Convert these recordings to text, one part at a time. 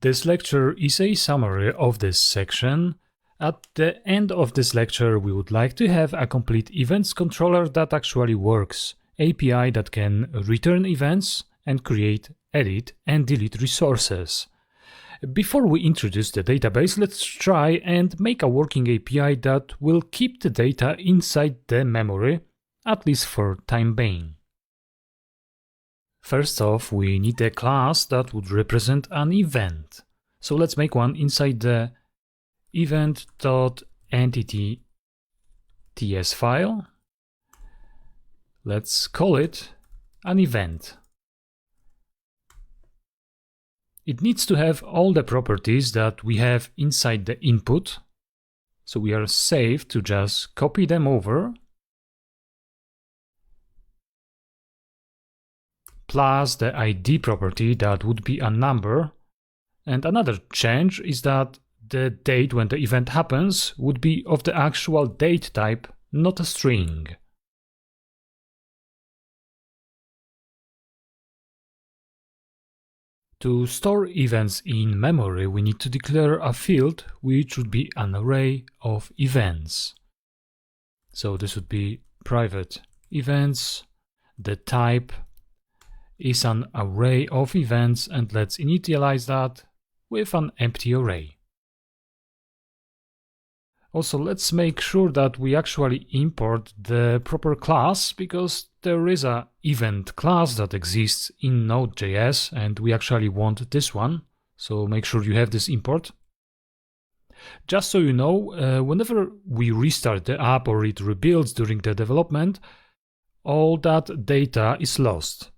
This lecture is a summary of this section. At the end of this lecture, we would like to have a complete events controller that actually works, API that can return events and create, edit, and delete resources. Before we introduce the database, let's try and make a working API that will keep the data inside the memory, at least for time being. First off, we need a class that would represent an event. So let's make one inside the event.entity.ts file. Let's call it an event. It needs to have all the properties that we have inside the input. So we are safe to just copy them over. Plus the ID property that would be a number. And another change is that the date when the event happens would be of the actual date type, not a string. To store events in memory, we need to declare a field which would be an array of events. So this would be private events. The type is an array of events, and let's initialize that with an empty array. Also, let's make sure that we actually import the proper class, because there is an event class that exists in Node.js and we actually want this one. So make sure you have this import. Just so you know, whenever we restart the app or it rebuilds during the development, all that data is lost.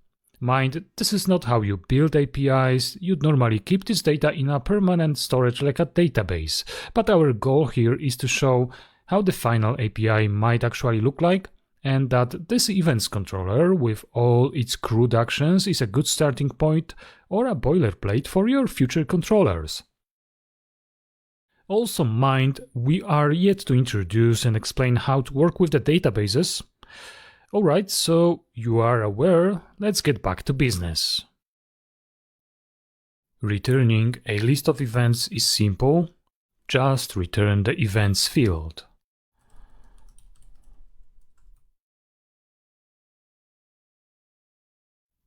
Mind, this is not how you build APIs. You'd normally keep this data in a permanent storage like a database. But our goal here is to show how the final API might actually look like, and that this events controller with all its CRUD actions is a good starting point or a boilerplate for your future controllers. Also mind, we are yet to introduce and explain how to work with the databases. Alright, so you are aware, let's get back to business. Returning a list of events is simple, just return the events field.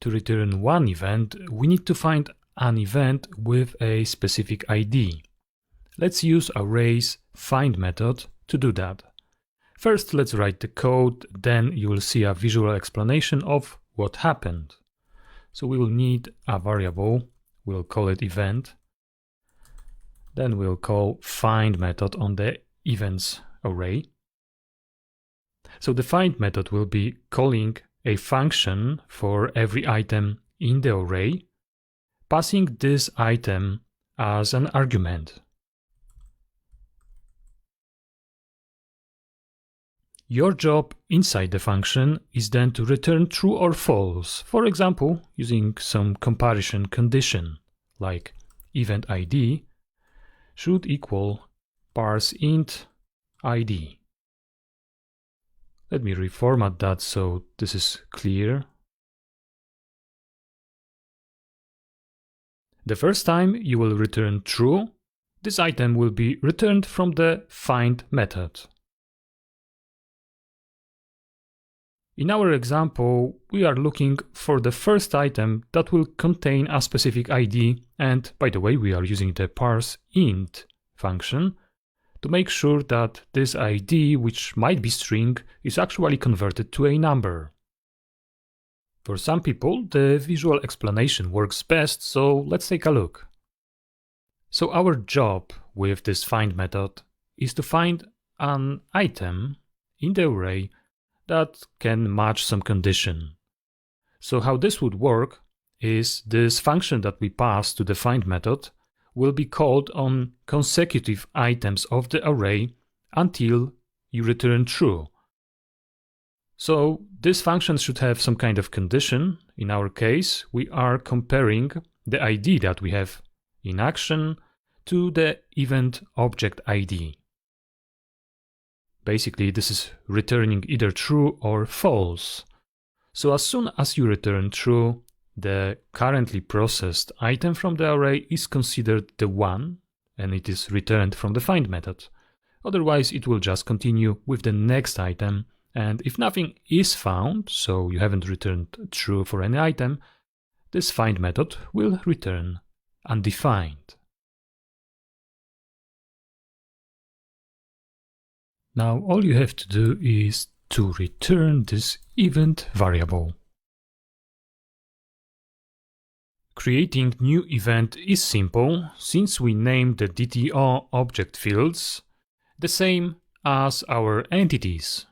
To return one event, we need to find an event with a specific ID. Let's use array's find method to do that. First, let's write the code, then you will see a visual explanation of what happened. So we will need a variable, we'll call it event. Then we'll call find method on the events array. So the find method will be calling a function for every item in the array, passing this item as an argument. Your job inside the function is then to return true or false, for example, using some comparison condition, like event ID should equal parse int ID. Let me reformat that so this is clear. The first time you will return true, this item will be returned from the find method. In our example, we are looking for the first item that will contain a specific ID, and by the way, we are using the parse int function to make sure that this ID, which might be string, is actually converted to a number. For some people, the visual explanation works best, so let's take a look. So our job with this find method is to find an item in the array that can match some condition. So how this would work is this function that we pass to the find method will be called on consecutive items of the array until you return true. So this function should have some kind of condition. In our case, we are comparing the ID that we have in action to the event object ID. Basically, this is returning either true or false. So as soon as you return true, the currently processed item from the array is considered the one, and it is returned from the find method. Otherwise, it will just continue with the next item, and if nothing is found, so you haven't returned true for any item, this find method will return undefined. Now all you have to do is to return this event variable. Creating new event is simple, since we name the DTO object fields the same as our entities.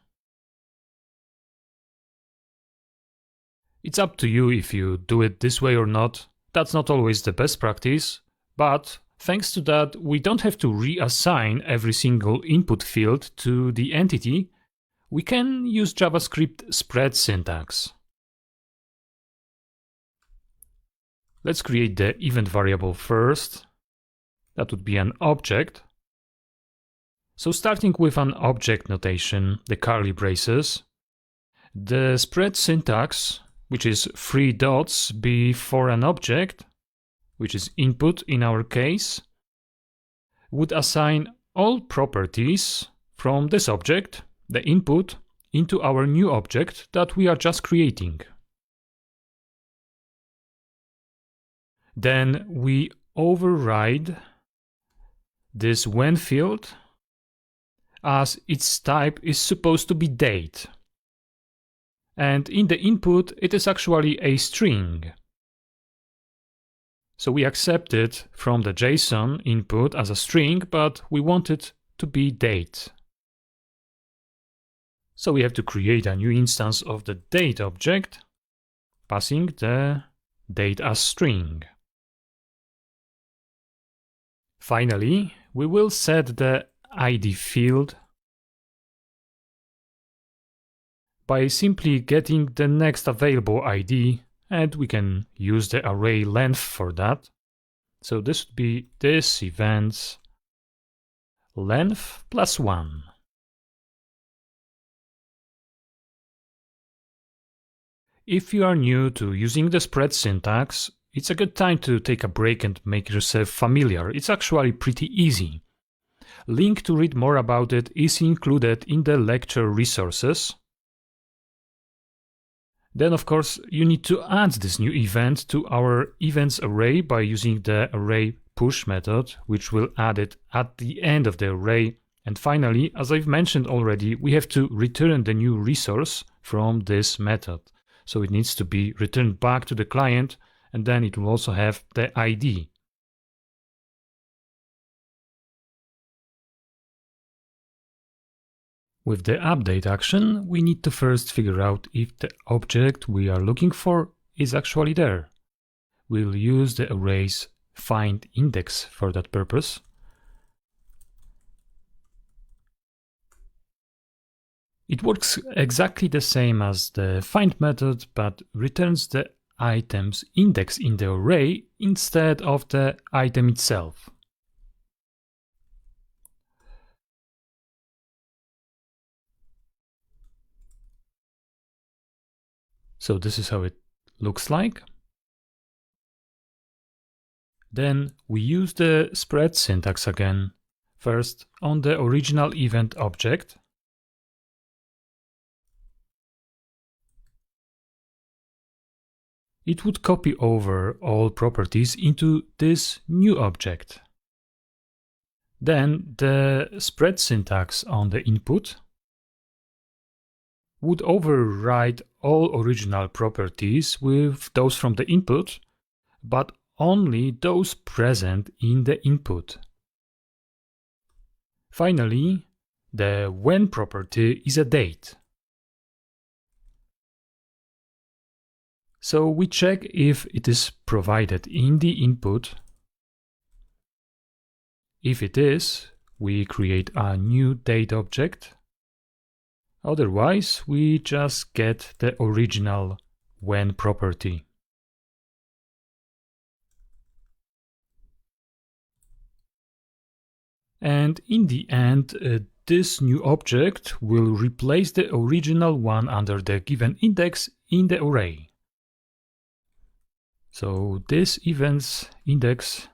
It's up to you if you do it this way or not. That's not always the best practice, but thanks to that, we don't have to reassign every single input field to the entity. We can use JavaScript spread syntax. Let's create the event variable first. That would be an object. So starting with an object notation, the curly braces, the spread syntax, which is 3 dots before an object, which is input in our case, would assign all properties from this object, the input, into our new object that we are just creating. Then we override this when field, as its type is supposed to be date. And in the input, it is actually a string. So we accept it from the JSON input as a string, but we want it to be date. So we have to create a new instance of the date object, passing the date as string. Finally, we will set the ID field by simply getting the next available ID, and we can use the array length for that. So this would be this event's length plus 1. If you are new to using the spread syntax, it's a good time to take a break and make yourself familiar. It's actually pretty easy. Link to read more about it is included in the lecture resources. Then, of course, you need to add this new event to our events array by using the array push method, which will add it at the end of the array. And finally, as I've mentioned already, we have to return the new resource from this method. So it needs to be returned back to the client, and then it will also have the ID. With the update action, we need to first figure out if the object we are looking for is actually there. We'll use the array's find index for that purpose. It works exactly the same as the find method, but returns the item's index in the array instead of the item itself. So this is how it looks like. Then we use the spread syntax again, first on the original event object. It would copy over all properties into this new object. Then the spread syntax on the input would override all original properties with those from the input, but only those present in the input. Finally, the when property is a date. So we check if it is provided in the input. If it is, we create a new date object. Otherwise, we just get the original when property. And in the end, this new object will replace the original one under the given index in the array. So this events index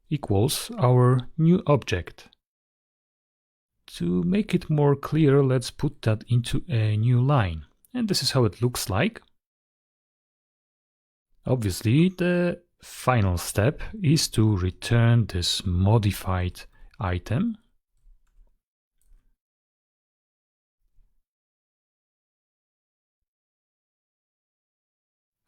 equals our new object. To make it more clear, let's put that into a new line. And this is how it looks like. Obviously, the final step is to return this modified item.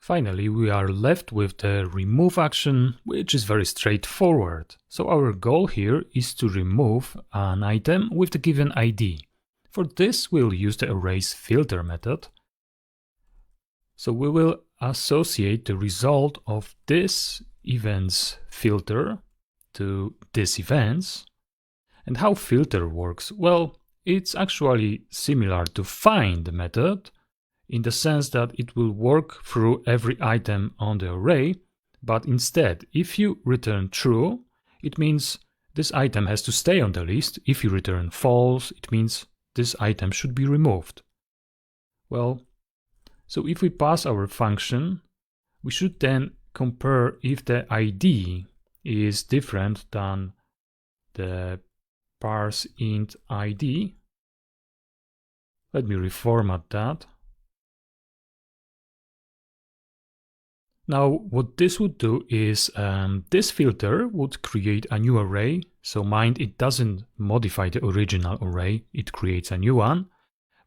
Finally, we are left with the remove action, which is very straightforward. So our goal here is to remove an item with the given ID. For this, we'll use the erase filter method. So we will associate the result of this events filter to this events. And how filter works? Well, it's actually similar to find method, in the sense that it will work through every item on the array, but instead, if you return true, it means this item has to stay on the list. If you return false, it means this item should be removed. Well, so if we pass our function, we should then compare if the ID is different than the parse int ID. Let me reformat that. Now, what this would do is this filter would create a new array. So mind, it doesn't modify the original array, it creates a new one.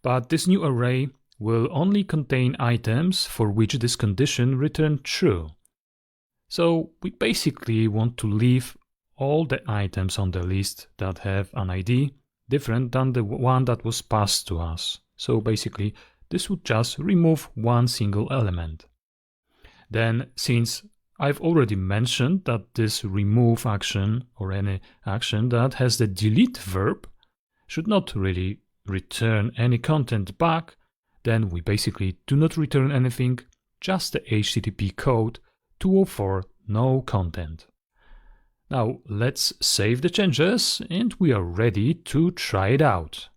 But this new array will only contain items for which this condition returned true. So we basically want to leave all the items on the list that have an ID different than the one that was passed to us. So basically, this would just remove one single element. Then, since I've already mentioned that this remove action or any action that has the delete verb should not really return any content back, then we basically do not return anything, just the HTTP code 204 no content. Now let's save the changes and we are ready to try it out.